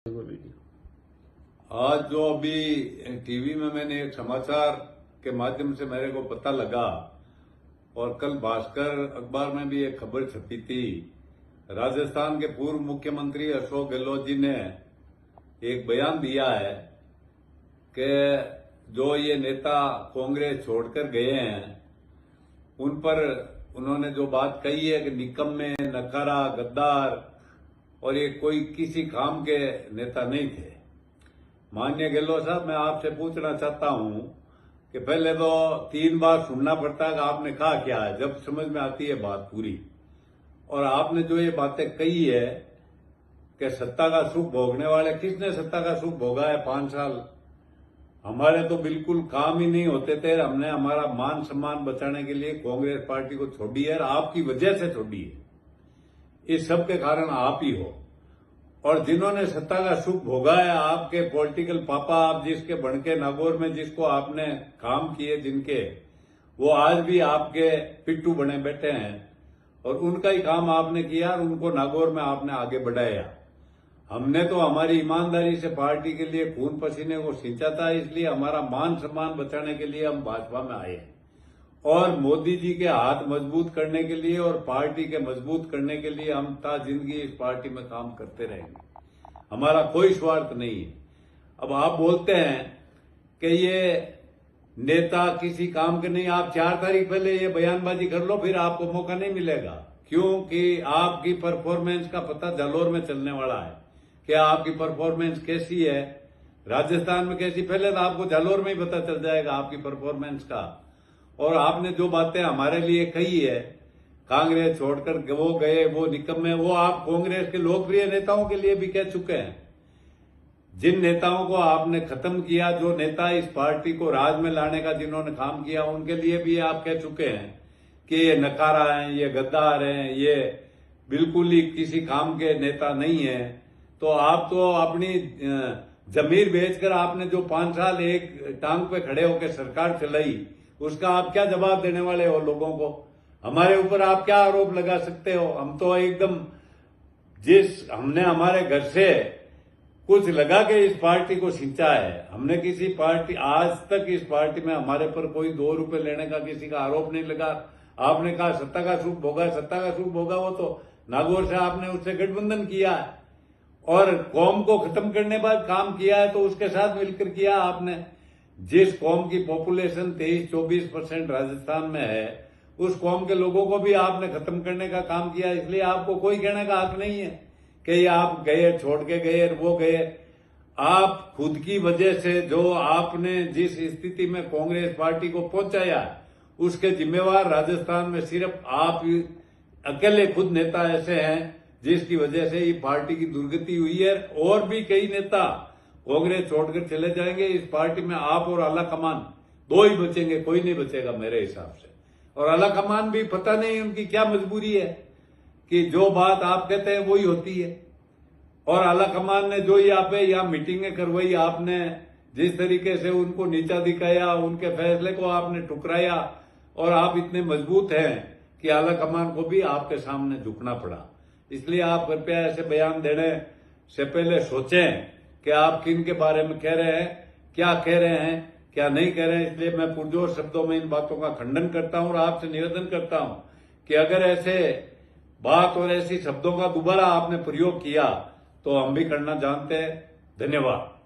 आज जो अभी टीवी में मैंने एक समाचार के माध्यम से मेरे को पता लगा और कल भास्कर अखबार में भी एक खबर छपी थी। राजस्थान के पूर्व मुख्यमंत्री अशोक गहलोत जी ने एक बयान दिया है कि जो ये नेता कांग्रेस छोड़कर गए हैं उन पर उन्होंने जो बात कही है कि निकम्मे, नकारा, गद्दार और ये कोई किसी काम के नेता नहीं थे। माननीय गहलोत साहब, मैं आपसे पूछना चाहता हूं कि पहले तो 3 बार सुनना पड़ता है कि आपने कहा क्या है, जब समझ में आती है बात पूरी। और आपने जो ये बातें कही है कि सत्ता का सुख भोगने वाले, किसने सत्ता का सुख भोगा है 5 साल? हमारे तो बिल्कुल काम ही नहीं होते थे। हमने हमारा मान सम्मान बचाने के लिए कांग्रेस पार्टी को छोड़ी है और आपकी वजह से छोड़ी है। इस सब के कारण आप ही हो। और जिन्होंने सत्ता का सुख भोगा है, आपके पॉलिटिकल पापा, आप जिसके बनके नागौर में जिसको आपने काम किए जिनके, वो आज भी आपके पिट्टू बने बैठे हैं और उनका ही काम आपने किया और उनको नागौर में आपने आगे बढ़ाया। हमने तो हमारी ईमानदारी से पार्टी के लिए खून पसीने को सींचा था, इसलिए हमारा मान सम्मान बचाने के लिए हम भाजपा में आए और मोदी जी के हाथ मजबूत करने के लिए और पार्टी के मजबूत करने के लिए हम ता जिंदगी इस पार्टी में काम करते रहेंगे। हमारा कोई स्वार्थ नहीं है। अब आप बोलते हैं कि ये नेता किसी काम के नहीं। आप 4 तारीख पहले ये बयानबाजी कर लो, फिर आपको मौका नहीं मिलेगा, क्योंकि आपकी परफॉर्मेंस का पता जालौर में चलने वाला है। क्या आपकी परफॉर्मेंस कैसी है, राजस्थान में कैसी, पहले तो आपको जालौर में ही पता चल जाएगा आपकी परफॉर्मेंस का। और आपने जो बातें हमारे लिए कही है, कांग्रेस छोड़कर वो गए, वो निकम्मे, वो आप कांग्रेस के लोकप्रिय नेताओं के लिए भी कह चुके हैं। जिन नेताओं को आपने खत्म किया, जो नेता इस पार्टी को राज में लाने का जिन्होंने काम किया, उनके लिए भी आप कह चुके हैं कि ये नकारा हैं, ये गद्दार हैं, ये बिल्कुल ही किसी काम के नेता नहीं है। तो आप तो अपनी जमीर बेचकर आपने जो 5 साल एक टांग पे खड़े होकर सरकार चलाई, उसका आप क्या जवाब देने वाले हो लोगों को? हमारे ऊपर आप क्या आरोप लगा सकते हो? हम तो एकदम हमने हमारे घर से कुछ लगा के इस पार्टी को सिंचा है। हमने किसी पार्टी, आज तक इस पार्टी में हमारे पर कोई 2 रुपए लेने का किसी का आरोप नहीं लगा। आपने कहा सत्ता का सुख भोगा, सत्ता का सुख भोगा, वो तो नागौर से आपने उससे गठबंधन किया है और कौम को खत्म करने बाद काम किया है, तो उसके साथ मिलकर किया आपने। जिस कौम की पॉपुलेशन 23-24% राजस्थान में है, उस कौम के लोगों को भी आपने खत्म करने का काम किया। इसलिए आपको कोई कहने का हक नहीं है कि ये आप गए, छोड़ के गए, वो गए। आप खुद की वजह से जो आपने जिस स्थिति में कांग्रेस पार्टी को पहुंचाया, उसके जिम्मेवार राजस्थान में सिर्फ आप अकेले खुद नेता ऐसे हैं जिसकी वजह से ये पार्टी की दुर्गति हुई है। और भी कई नेता कांग्रेस छोड़कर चले जाएंगे। इस पार्टी में आप और आला कमान 2 ही बचेंगे, कोई नहीं बचेगा मेरे हिसाब से। और आला कमान भी पता नहीं उनकी क्या मजबूरी है कि जो बात आप कहते हैं वही होती है। और आला कमान ने जो यहाँ पे यहाँ मीटिंगें करवाई, आपने जिस तरीके से उनको नीचा दिखाया, उनके फैसले को आपने ठुकराया, और आप इतने मजबूत हैं कि आला कमान को भी आपके सामने झुकना पड़ा। इसलिए आप कृपया ऐसे बयान देने से पहले सोचें कि आप किन के बारे में कह रहे हैं, क्या कह रहे हैं, क्या नहीं कह रहे हैं। इसलिए मैं पुरजोर शब्दों में इन बातों का खंडन करता हूं और आपसे निवेदन करता हूं कि अगर ऐसे बात और ऐसी शब्दों का दोबारा आपने प्रयोग किया तो हम भी करना जानते हैं। धन्यवाद।